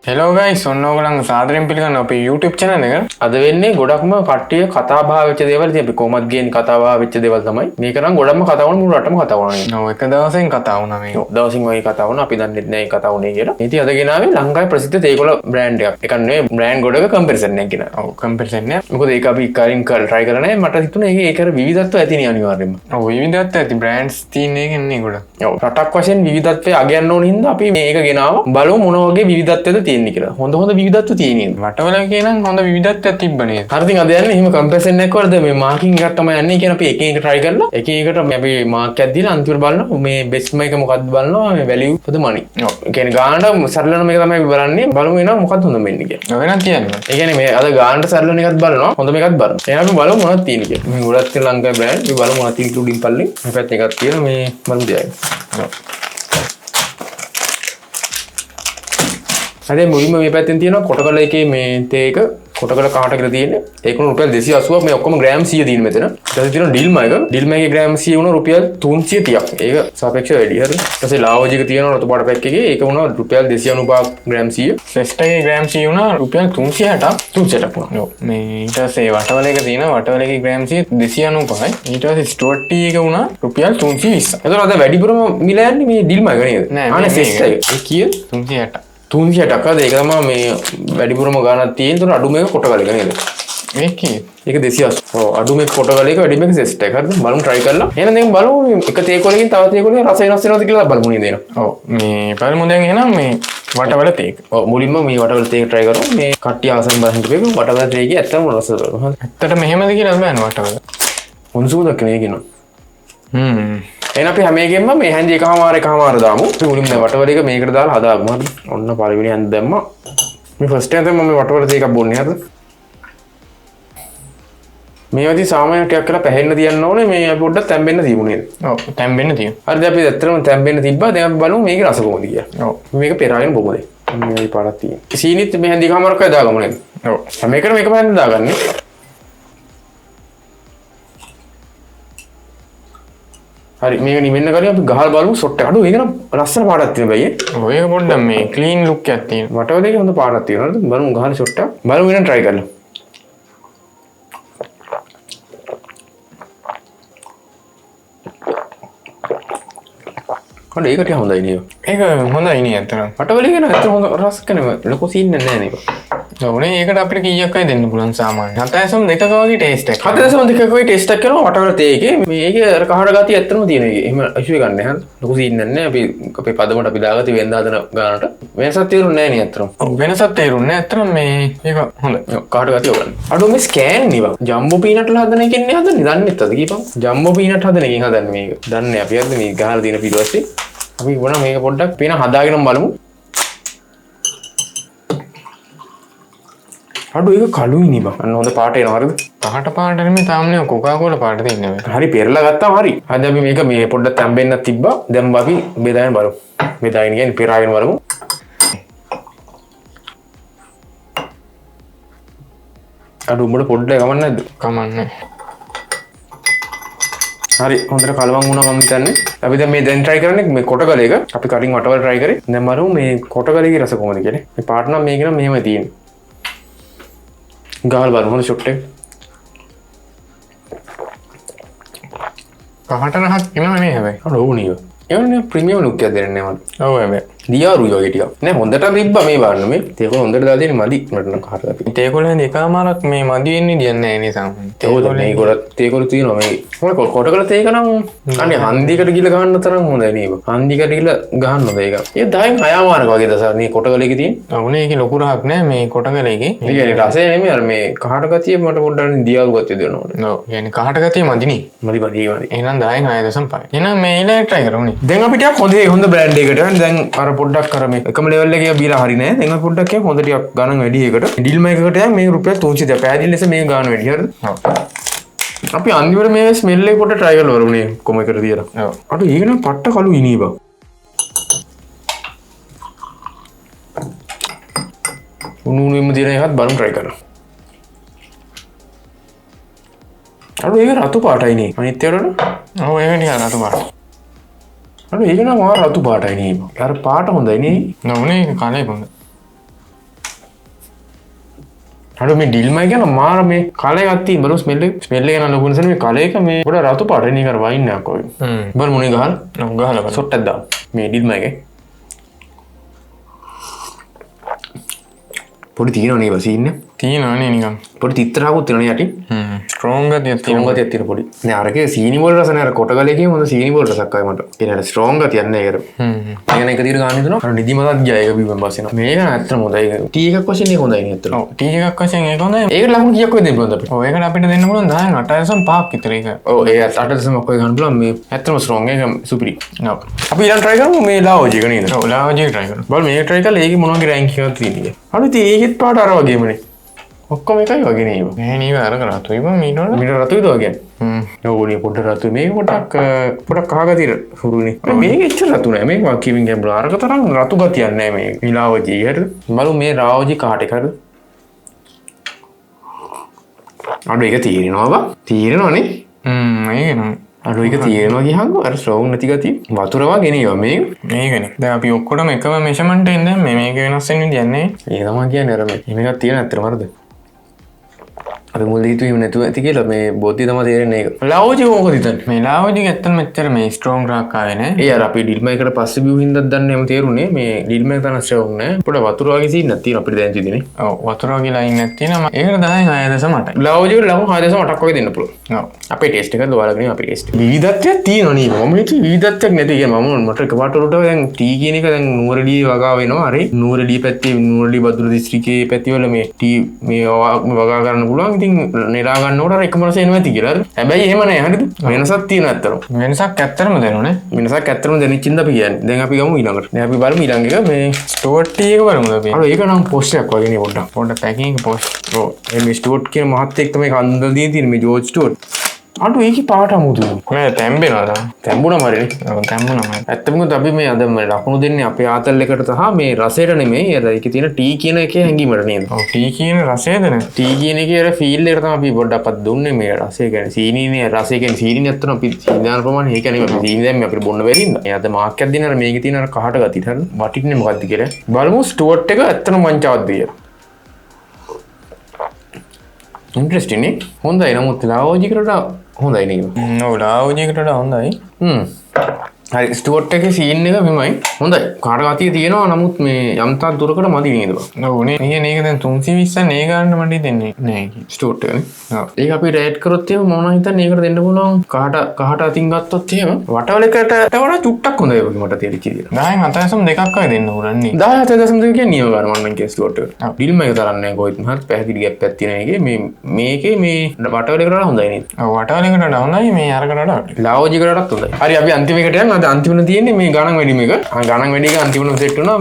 Hello guys ඔන්න ඕගොල්ලන් සාදරයෙන් පිළිගන්න අපේ YouTube channel එක. අද වෙන්නේ ගොඩක්ම කට්ටිය කතා බහ වෙච්ච දේවල් ඉතින් අපි කොහොමද ගේන්නේ කතා බහ වෙච්ච දේවල් තමයි. මේක නම් ගොඩක්ම කතා වුණ මුළු රටම කතා වුණා. ඔව් එක දවසෙන් කතා වුණා මේක. ඔව් දවසින් වගේ කතා වුණා. අපි දන්නේ නැහැ කතා වුණේ කියලා. ඉතින් අද ගෙනාවේ ලංකාවේ ප්‍රසිද්ධ තේකොළ බ්‍රෑන්ඩ් එකක්. ඒ කියන්නේ බ්‍රෑන්ඩ් ගොඩක කම්පැරිසන් එකක් ගෙනා. ඔව් කම්පැරිසන් එක. මොකද ඒක අපි කලින් try කරලා නැහැ. මට හිතුණා ඒකේ විවිධත්වය ඇතිනේ අනිවාර්යයෙන්ම. ඔව් විවිධත්වය ඇති බ්‍රෑන්ඩ්ස් තියෙන එක ඉන්නේ ගොඩක්. ඔව් රටක් වශයෙන් විවිධත්වය අගයන්න ඕන හින්දා අපි මේක ගෙනාවා. බලමු මොන වගේ විවිධත්වයද තියෙන්නේ කියලා. හොඳ විවිධත්ව තියෙනවා. වටවල කියනනම් හොඳ විවිධත්වයක් තිබ්බනේ. හරි ඉතින් අද යන්නේ එහෙම කම්පැරිසන් එකක් වලද මේ මාකින් එකක් තමයි යන්නේ කියන අපි එක එක try කරලා එක එකට අපි මාක් එකක් දීලා අන්තිමට බලනවා මේ බෙස්ට් එක මොකක්ද බලනවා මේ value for the money. ඔව්. ඒ කියන්නේ ගානට සරලන මේක තමයි බලන්නේ. බලමු එනවා මොකක්ද හොඳ වෙන්නේ කියලා. වෙනත් කියන්නේ. ඒ කියන්නේ මේ අද ගානට සරලන එකත් බලනවා හොඳ මේකත් බලනවා. එහෙනම් අපි බලමු මොනවද තියෙන්නේ කියලා. මේ ගොඩක් තියෙන ලංකාවේ බ්‍රෑන්ඩ් අපි බලමු මොනවද තියෙන්නේ උඩින් පල්ලෙන්. මේ පැත්තේ එකක් තියෙනවා මේ බලමු දෙයයි. ඔව්. අද මුලින්ම මේ පැත්තෙන් තියෙනවා කොටකල එකේ මේ තේ එක කොටකල කාට කියලා තියෙන්නේ ඒක උණු රුපියල් 280ක් මේ ඔක්කොම ග්‍රෑම් 100 තියෙන මෙතන ඊට පස්සේ තියෙනවා ඩිල්මා එකේ ග්‍රෑම් 100 උණු රුපියල් 330ක් ඒක සාපේක්ෂව වැඩි හරි ඊට පස්සේ ලාවෝජ් එක තියෙනවා රතු පාට පැක් එකේ ඒක උණු රුපියල් 295ක් ග්‍රෑම් 100 ෆෙස්ටා එකේ ග්‍රෑම් 100 උණු රුපියල් 360ක් උණු මේ ඊට පස්සේ වටවල එක තියෙනවා වටවල එකේ ග්‍රෑම් 100 295යි ඊට පස්සේ ස්ටෝට් ටී එක උණු රුපියල් 320ක් එතකොට අද වැඩිපුරම මිල යන්නේ මේ ඩිල්මා එක නේද නෑ අනේ ෆෙස්ටා එක ඒ කීයද 360 360ක් ඒක තමයි මේ වැඩිපුරම ගානක් තියෙන. ඒතර අඩු මේක කොටගල එක නේද? මේකේ. ඒක 280. ඔව් අඩු මේක කොටගල එක වැඩි මේක සෙස්ට් එක. හරිද? බලමු try කරලා. එහෙනම් දැන් බලමු එක තේකොලකින් තව තේකොලකින් රස වෙනස් වෙනවද කියලා බලමු නේද එන. ඔව් මේ බලමු දැන් එහෙනම් මේ වටවල තේක. ඔව් මුලින්ම මේ වටවල තේක try කරමු. මේ කට්ටිය ආසෙන් බලන්න තිබෙක වටවල තේකේ ඇත්තම රස බලමු. ඇත්තට මෙහෙමද කියලා බලන්න වටවල. හොන්සුදක් නේ කියනවා. එහෙනම් අපි හැම එකෙම මේ හැන්දි එකමාර දාමු. අපි මුලින්ම වටවල එක මේකට දාලා හදාගමු. හරි. ඔන්න පළවෙනි හැන්ද දැම්මා. මේ ෆස්ට් එක තමයි මම වටවල තේ එකක් බොන්නේ. හරිද? මේවදී සාමාන්‍ය ටිකක් කරලා පැහෙන්න තියන්න ඕනේ. මේ අපි පොඩ්ඩක් තැම්බෙන්න තියමු නේද? ඔව් තැම්බෙන්න තියමු. හරිද අපි ඇත්තටම තැම්බෙන්න තිබ්බා. දැන් අපි බලමු මේකේ රස කොහොමද කියලා. ඔව් මේක පෙරාගෙන බොමු දැන්. මේ පාරක් තියෙන. සීනිත් මේ හැන්දි එකමාරක් අය දාගමු නේද? ඔව්. හැම එකටම එකම හැන්ද දාගන්නේ. හරි මේක නිවෙන්න කලින් අපි ගහලා බලමු ෂොට් එක. අඩෝ ඒක නම් ලස්සන පාටක් තියෙන බයි. ඔය ඒක පොඩ්ඩක් මේ ක්ලීන් ලුක් එකක් තියෙනවා. වටවල දෙක හොඳ පාටක් තියෙනවා නේද? බලමු ගහලා ෂොට් එක. බලමු වෙන try කරලා. අඩෝ ඒක ටික හොඳයි නේද? ඒක හොඳයි නේ අතන. වටවල එක නේද හොඳ රස කනේ ලොකු සීන් නැහැ නේද? ඕනේ ඒකට අපිට කීයක් අය දෙන්න පුළුවන් සාමාන්‍යයෙන් 7.2ක වගේ ටේස්ට් එකක් 7.2ක වගේ ටේස්ට් එකක් කරනවා වටවල තේ එකේ මේකේ අර කහට ගතිය ඇත්තටම තියෙන එකේ එහෙම ඉෂුව ගන්න නැහැ ලොකු සීන් නැහැ අපි අපේ පදමට අපි දාගත්තේ වෙනදා හදන ගානට වෙනසක් තේරුන්නේ නැහැ නේ ඇත්තටම ඔව් වෙනසක් තේරුන්නේ නැහැ ඇත්තටම මේ ඒක හොඳයි කහට ගතිය ගන්න අඩෝ මේ ස්කෑන් නේ ජම්බෝ පීනට්ලා හදන එකෙන් නේ හදන්නේ දන්නේ නැත්තද කීපන් ජම්බෝ පීනට් හදන එකෙන් හදන්නේ මේක දන්නේ අපි හදන්නේ මේ ගහලා දින පිටුවස්සේ අපි වුණා මේක පොඩ්ඩක් පීන හදාගෙන බලමු අඩෝ ඒක කළුයි නේ බං. අන්න හොඳ පාට එනවා හරිද? පාට පාට නෙමෙයි තාමනේ කොකා කෝලා පාට තියෙන්නේ මේ. හරි පෙරලා ගත්තාම හරි. හරි අපි මේක මේ පොඩ්ඩක් තැම්බෙන්න තිබ්බා. දැන් අපි බෙදාගෙන බලමු. බෙදාගෙන කියන්නේ පෙරාගෙන බලමු. අඩෝ උඹට පොඩ්ඩක් කමන්නේ නැද්ද? කමන්නේ. හරි හොඳට කලවම් වුණා මම හිතන්නේ. අපි දැන් මේ try කරන්නේ මේ කොටගල එක. අපි කටින් වටවල try කරේ. දැන් බලමු මේ කොටගල එකේ රස කොහොමද කියලා. මේ පාට නම් මේක නම් මෙහෙමයි තියෙන්නේ. ගහලා බලමු හොඳ ෂොට් එක. කහට රහක් එනවා නේ හැබැයි. අර ඕනිය. ඒවනේ ප්‍රීමියම් ලුක් එකක් දෙන්නේ මට. ඔව් හැබැයි. දියාරුයි වගේ ටිකක්. නෑ හොඳට තිබ්බා මේ බලන්න මේ. තේකොළ හොඳට දාලා තියෙන්නේ මදි මට නම් කහට අපි. තේකොළ හැන්ද එකමාරක් මේ මදි වෙන්නේ දියන්නේ නෑ නේ සාමාන්‍යයෙන්. තේකොළ මේ ගොඩක් තේකොළ තියෙනවා මේ. මොකද කොටකල තේක නම් අනේ හන්දිකට ගිහලා ගහන්න තරම් හොඳයි නේද? හන්දිකට ගිහලා ගහන්න හොඳ ඒක. ඒ 10න් 6මාරක වගේ දසාර මේ කොටකල එකේ තියෙන. ඔව්නේ ඒකේ ලොකු රහක් නෑ මේ කොටකල එකේ. ඒ කියන්නේ රසය නෙමෙයි අර මේ කහට ගතිය මට පොඩ්ඩක් දියාරු ගතිය දෙනවා. ඔව්. කියන්නේ කහට ගතිය මදිනේ. මදි. එහෙනම් 10න් 6.5. එහෙනම් මේ ඊළඟ try කරමුනේ. දැන් අපි ටිකක් හොඳ බ්‍රෑන්ඩ් එකකට දැන් අර පොඩ්ඩක් කර මේ එකම ලෙවල් එකේ බීලා හරි නෑ. දැන් අපි පොඩ්ඩක් කියමු හොඳ ටිකක් ගණන් වැඩි එකට. ඩිල්ම එකකට දැන් මේ රුපියල් 300ක්. පැහැදිලි ලෙස මේ ගාන වැඩි හරිද? ඔව්. අපි අන්තිමට මේ ස්මෙල් එක පොඩ්ඩක් try කරලා බලමු නේ කොම එකට තියලා. ඔව්. අර ඒක නම් පට්ට කළු ඉනී බං. උණුවෙම දින එකත් බලමු try කරලා. අර ඒක රතු පාටයි නේ. අනිත් ඒවාට? ඔව් ඒක නිකන් රතු පාට. අර ඒක නම් ආ රතු පාටයි නේ. අර පාට හොඳයි නේ. නෝනේ කලේ හොඳ. අර මේ ඩිල් මයි කියන මාර මේ කලයක් තියෙන බලමු ස්මෙල් එක යන ලොකු නිසා මේ කල එක මේ පොඩ රතු පාට නේ කර වයින් එකක් වගේ. බලමු මොනේ ගහලා සොට්ටක් දාමු මේ ඩිල් මයි එකේ. පොඩි තියෙනවනේ බසින්නේ. තියෙනවනේ නිකන්. පොඩි තිත්තරාකුත් තියෙනවනේ යටින්. ස්ට්‍රෝං ගතියක් තියෙන පොඩි. නෑ අරකේ සීනි බෝල් රස නෑ අර කොටගලේකේ මොන සීනි බෝල් රසක් ආවේ මට. ඒ නේද ස්ට්‍රෝං ගතියක් නෑ ඒකට. ඒක නේ එක දිගට ගන්න හිතනවා. අර නිදිමතක් ගියා ඒක බිව්වෙන් පස්සේ නෝ. මේක ඇත්තටම හොඳයි. ටී එකක් වශයෙන් ඒක හොඳයි නේ ඇත්තටම. ඔව් ටී එකක් වශයෙන් ඒක හොඳයි. ඒකට ලකුණු කීයක් වෙද දෙන්න පුළුවන්ද අපිට? ඔව් ඒකට අපිට දෙන්න පුළුවන් 10 8.5ක් විතර ඒක. ඔව් ඒ 8.5ක් ඔය ගන්න පුළුවන් මේ ඇත්තටම ස්ට්‍රෝං එක සුපිරි. ඔව්. අපි ඊළඟ try කරමු මේ ලාවෝජ් එක නේද? ඔව් ලාවෝජ් එක try කරමු. බලමු මේක try කරලා ඒකේ මොන වගේ රෑන්කින් එකක් තියෙන්නේ. අර ඉතින් ඒකෙත් පාට අර වගේමනේ. ඔක්කොම එකයි වගේ නේද? මේ නීව අර රතුයි බං මීට වල. මීට රතුයිද වගේ? ඕනේ පොඩ්ඩ රතුයි. මේක පොඩක් කහගතිය හුරුනේ. මේක එච්චර රතු නෑ. මේක කිවින් ගැඹුරු. අරක තරම් රතු ගතියක් නෑ මේ ලාවෝජි. හරිද? බලමු මේ ලාවෝජි කාට එක හරිද? අඩු එක තීරෙනවා බා. තීරෙනවනේ. මේක නෝ. අඩු එක තීරෙනවා ගියහම අර ස්ට්‍රෝං නැති ගතිය වතුර වගේ නේවා මේක. මේකනේ. දැන් අපි ඔක්කොටම එකම මෙෂර්මන්ට් එකෙන් දැන් මේක වෙනස් වෙන විදියක් නෑ. ඒක තමයි කියන්නේ අර මේකක් තියෙන ඇත්තටම හරිද? අපි මුල් හිතුවේ නැතුව ඇති කියලා මේ බොද්දි තමයි තේරෙන්නේ ඒක. ලාවෝජි මොකද හිතන්නේ? මේ ලාවෝජි ඇත්තටම මෙච්චර මේ ස්ට්‍රෝං රාක් ආවේ නෑ. ඒ අර අපි ඩිල් මයිකට පස්සේ බිව් හින්දාත් දන්නේ නැම තේරුනේ මේ ඩිල් මයික තරම් ස්ට්‍රෝං නෑ. පොඩ වතුර වගේ සීනක් තියෙනවා අපිට දැන් තියන්නේ. ඔව් වතුර වගේ ලයින් එකක් තියෙනවා. ඒකට 10.6.8යි. ලාවෝජි වල ලකුණු 6.8ක් වගේ දෙන්න පුළුවන්. ඔව්. අපේ ටෙස්ට් එකත් ඔයාලගේ අපේ ටෙස්ට්. විවිධත්වයක් තියෙනවා නේද? මම හිතුවේ විවිධත්වයක් නැති කියලා මම මට එකපාරට උඩට දැන් ටී කියන එක දැන් නුවරඑළිය වගා වෙනවා. හරි නුවරඑළිය පැත්තේ නුවරඑළිය බදුල්ල දිස්ත්‍රික්කයේ පැතිවල මේ ටී මේ වගා ගන්න පුළුවන්. ඉතින් නෙලා ගන්නකොට අර එකම රස එනවා ඇති කියලා. හැබැයි එහෙම නෑ හරිද? වෙනසක් තියෙනවා ඇත්තටම. වෙනසක් ඇත්තටම දෙනවනේ. වෙනසක් ඇත්තටම දැනෙච්චින්ද අපි කියන්නේ. දැන් අපි ගමු ඊළඟට. දැන් අපි බලමු ඊළඟ එක මේ ස්ටෝට් ටී එක බලමුද අපි. අර ඒක නම් පෝස්ට් එකක් වගේ නේ පොඩ්ඩක්. පොඩ්ඩක් පැකින් එක පෝස්ට්. ඔව්. මේ ස්ටෝට් කියන මහත්තයෙක් තමයි කන්දල් දින තියෙන්නේ මේ ජෝර්ජ් ස්ටෝට්. අඩු ඒකේ පාට අමුතුයි. මේ තැම්බෙනවා තමයි. තැම්බුණා මරේ. ඔව් තැම්බුණා. ඇත්තම අපි මේ අද මේ ලකුණු දෙන්නේ අපේ ආතල් එකට සහ මේ රසයට නෙමෙයි. අර ඒකේ තියෙන ටී කියන එකේ හැංගීමට නේද? ඔව් ටී කියන රසයද නේ. ටී කියන එකේ අර ෆීල් එකට තමයි අපි පොඩ්ඩක් අපත් දුන්නේ මේ රසය කියන්නේ සීනීනේ රසය කියන්නේ සීනී නැත්තන අපි සීදාන ප්‍රමාණය ඒක නෙමෙයි අපි සීනී දැන් මේ අපිට බොන්න බැරි ඉන්න. ඒ අද මාක් එකක් දෙන අර මේකේ තියෙන අර කහට ගතිය හරිද? වටින්නේ මොකද්ද කියලා. බලමු ස්ටුවර්ට් එක ඇත්තම මංචාවක්ද කියලා. ඉන්ට්‍රෙස්ටිං නේ. හොඳයි නමුත් ලාවෝජි කරලා හොඳයි නේද? ඔව් ලාවෝජි එකට හොඳයි. හරි ස්ටුවර්ට් එකේ සීන් එක මෙමය. හොඳයි. කාට ගතිය තියෙනවා නමුත් මේ යම්තාක් දුරකට මදි නේද බං? ඔව් නේ. මේක දැන් 320 නේ ගන්න මට දෙන්නේ නෑ කි. ස්ටුවර්ට් එකනේ. ඔව්. ඒක අපි රේට් කරොත් එහෙම මම හිතන්නේ ඒකට දෙන්න පුළුවන් කහට අතින් ගත්තොත් එහෙම වටවලකට වඩා චුට්ටක් හොඳයි වගේ මට තේරිච්ච විදියට. 10 7.2ක් වගේ දෙන්න උරන්නේ. 10 7.2 කියන්නේ නියම ගන්න මම නම් කිය ස්ටුවර්ට් එක. ඩිල් මේක තරන්නේ කොහෙත් මහත් පැහැදිලි ගැප් එකක් තියෙන එකේ මේකේ මේ වටවලකට වඩා හොඳයි නේද? ඔව් වටවලකට වඩා හොඳයි මේ අරකට වඩා. ලාවෝජි කරටත් හොඳයි. හරි අපි අන්තිම එකට යන්න. අද අන්තිමට තියෙන්නේ මේ ගණන් වැඩිම එක. ගණන් වැඩි එක අන්තිමට සෙට් වුණා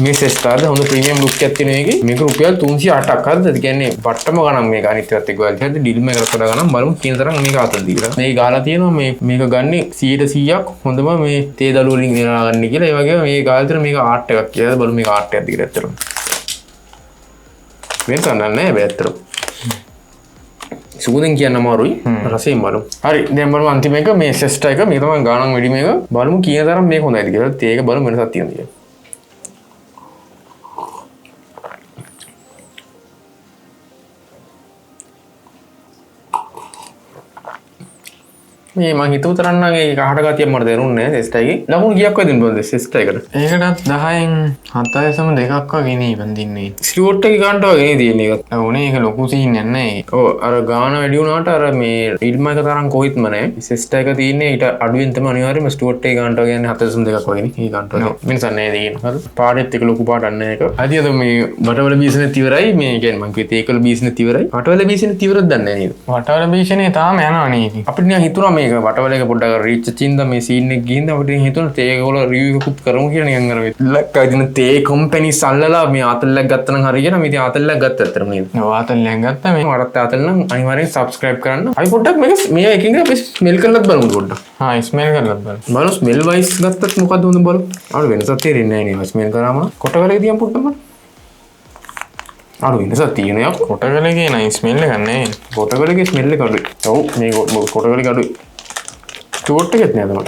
මේ සෙස්ටාර්ද හොඳ ප්‍රීමියම් ලුක් එකක් තියෙන එකේ. මේක රුපියල් 308ක් හරිද? ඒ කියන්නේ පට්ටම ගණන් මේක අනිත් ඒවාත් එක්ක ගාලා හරිද? ඩිල් මේකට වඩා ගණන් බලමු කියන තරම් මේක අතල් දීලා. මේ ගාලා තියෙනවා මේක ගන්නේ 100%ක් හොඳම මේ තේ දළු වලින් දෙනවා ගන්න කියලා. ඒ වගේම මේ ගාලා තියෙන මේක ආර්ට් එකක් කියලා. බලමු මේක ආර්ට් එකක්ද කියලා ඇත්තටම. වෙනසක් නැහැ හැබැයි ඇත්තටම. සුගුදෙන් කියන්න අමාරුයි. රසයෙන් බලමු. හරි දැන් බලමු අන්තිම එක මේ සෙස්ටා එක මේක තමයි ගානක් වැඩි මේක. බලමු කියන තරම් මේක හොඳයිද කියලා. ඒක බලමු වෙනසක් තියෙනවද කියලා. මේ මං හිතුව තරම් නම් ඒ කහට ගතියක් මට දැනුන්නේ නැහැ සෙස්ටා එකේ. ලකුණු කීයක් වගේ දෙන්න බලද සෙස්ටා එකට? ඒකටත් 10න් 7.2ක් වගේ නේ බඳින්නේ. ස්ටුවර්ට් එකේ ගන්නට වගේ නේ තියෙන්නේ ඒක. ඔව් නේ ඒක ලොකු සීන් නැහැ. ඔව් අර ගාන වැඩි වුණාට අර මේ ෆිල්ම් එක තරම් කොහෙත්ම නැහැ. සෙස්ටා එක තියෙන්නේ ඊට අඩුවෙන් තමයි අනිවාර්යයෙන්ම ස්ටුවර්ට් එකේ ගන්නට කියන්නේ 7.2ක් වගේ නේ. ඒ ගන්නට වගේ. වෙනසක් නැහැ දෙකෙන්. හරි. පාඩෙත් එක ලොකු පාඩක් නැහැ ඒක. හරියද මේ වටවල බීසනෙත් ඉවරයි. මේ කියන්නේ මං කිව්වේ ඒකවල බීසනෙත් ඉවරයි. වටවල බීසනෙත් ඉවරද දන්නේ නැහැ නේද? වටවල බීසනේ තාම යනවා නේද? අපිට නිකන් හිතුණා මේක වටවල එක පොඩ්ඩක් රීච් චින්දා මේ සීන් එක ගිහින් අපිට හිතුණා තේකවල රිවිව් එකකුත් කරමු කියලා නිකන් අර ලක්කා දින තේ කම්පැනි සල්ලලා මේ ආතල්ලක් ගත්තා නම් හරියන මේ ඉතින් ආතල්ලක් ගත්තා අතරම නේද? ඔව් ආතල්ලක් ගත්තා මේ මරත් ආතල් නම් අනිවාර්යෙන් සබ්ස්ක්‍රයිබ් කරන්න. අපි පොඩ්ඩක් මේක මේ එකකින් අපි ස්මෙල් කරලත් බලමු පොඩ්ඩක්. හා ස්මෙල් කරලත් බලමු. බලමු ස්මෙල් වයිස් ගත්තත් මොකද්ද හොඳ බලමු. අර වෙනසක් තේරෙන්නේ නැහැ නේ ස්මෙල් කරාම. කොටකලේ තියන් පොඩ්ඩක් බලමු. අර වෙනසක් තියෙනවා. කොටකලේ නයි ස්මෙල් එකක් නැහැ. කොටකලේ ස්මෙල් එක අඩුයි. ඔව් මේ කොටකලේ අඩුයි. ස්ටුවර්ට් එකෙත් නේද මම.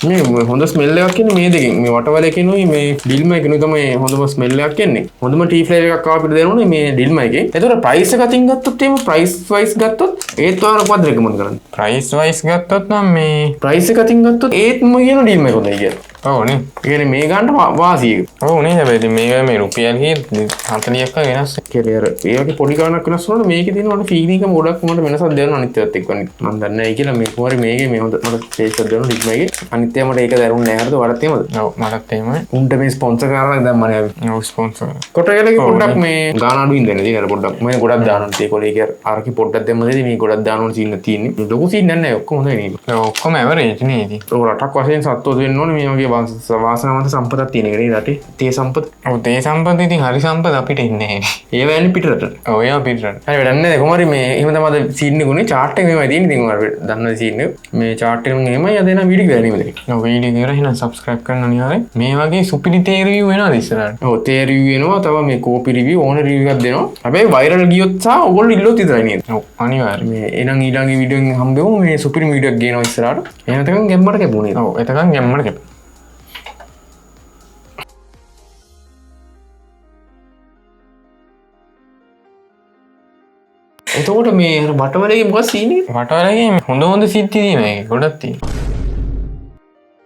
මේ හොඳ ස්මෙල් එකක් එන්නේ මේ දෙකෙන්. මේ වටවල එකෙනුයි මේ ඩිල්ම එකෙනුයි තමයි හොඳම ස්මෙල් එකක් එන්නේ. හොඳම ටී ෆ්ලේවර් එකක් අපිට දෙනවනේ මේ ඩිල්ම එකේ. ඒතකොට ප්‍රයිස් එක අතින් ගත්තොත් එහෙම ප්‍රයිස් වයිස් ගත්තොත් ඒත් ඔයාලා කොහොමද රෙකමන්ඩ් කරන්නේ? ප්‍රයිස් වයිස් ගත්තොත් නම් මේ ප්‍රයිස් එක අතින් ගත්තොත් ඒත් මම කියන ඩිල්ම එක හොඳයි කියලා. ඕනේ කියන්නේ මේ ගන්නට වාසියක. ඕනේ හැබැයි මේක මේ රුපියල් 40ක් වෙනස් කියලා අර ඒ වගේ පොඩි ගාණක් වෙනස් වුණාට මේකේ තියෙන ෆීලිං එක ගොඩක් මට වෙනසක් දැනෙනවා අනිත් ඒවාත් එක්ක. මම දන්නේ නැහැ කියලා මේ කුමාරි මේකේ මේ හොඳ මට ටේස්ට් එකක් දැනුණා ඩිග් මේකේ. අනිත් ඒවා මට ඒක දැනුන්නේ නැහැ හරිද? වඩත් එහෙමද? ඔව් මටත් එහෙමයි උන්ට මේ ස්පොන්සර් කරලා දැන් මම ආවේ. ඔව් ස්පොන්සර් කොටගලගේ පොඩ්ඩක් මේ ගාන අඩුයින් දෙන්න තියෙනවා පොඩ්ඩක්. මම ගොඩක් දානවා ඒ කොලේ කිය අරකේ පොඩ්ඩක් දැම්ම දෙදී මේ ගොඩක් දාන ඕන සීන් තියෙන්නේ. ලොකු සීන් නැහැ ඔක්කොම හොඳයි නේද? ඔක්කොම ඇවරේජ් නේද? ඔව් රටක් වශයෙන් සත්වෝ වෙන්න ඕනේ මේ වගේ වාසනාවන්ත සම්පතක් තියෙන එක නේද රටේ? තේ සම්පත. ඔව් තේ සම්පත ඉතින් හරි සම්පත අපිට ඉන්නේ නැහැ. ඒ වෑන්නේ පිටරට. ඔව් ඒවා පිටරට. හරි වැඩක් නැහැ කොහොමරි මේ එහෙම තමයි සීන් එක උනේ chart එක මෙහෙමයි තියෙන්නේ. ඉතින් ඔයාලා දන්න සීන් එක. මේ chart එක මෙහෙමයි අද එන වීඩියෝ ගෑනේ මෙතන. ඔව් වීඩියෝ එක එහෙනම් subscribe කරන්න අනිවාර්යෙන්. මේ වගේ සුපිරි තේ රිවිව් වෙනවද ඉස්සරහට? ඔව් තේ රිවිව් වෙනවා. තව මේ කෝපි රිවිව් ඕන රිවිව් එකක් දෙනවා. හැබැයි වයිරල් ගියොත් සහ ඔයගොල්ලෝ ඉල්ලුවොත් විතරයි නේද? ඔව් අනිවාර්යෙන්. මේ එහෙනම් ඊළඟ වීඩියෝ එකෙන් හම්බෙමු මේ සුපිරි වීඩියෝ එකක් ගේනවා ඉස්සරහට. එහෙනම් තකන් ගැම්මට කැපුණේ. ඔව් එතකන් ගැම්මට කැප. එතකොට මේ වටවලේ මොකක්ද සීන් එක? වටවලගේ හොඳ හොඳ සිද්ධි තියෙනවා ඒක ගොඩක් තියෙනවා.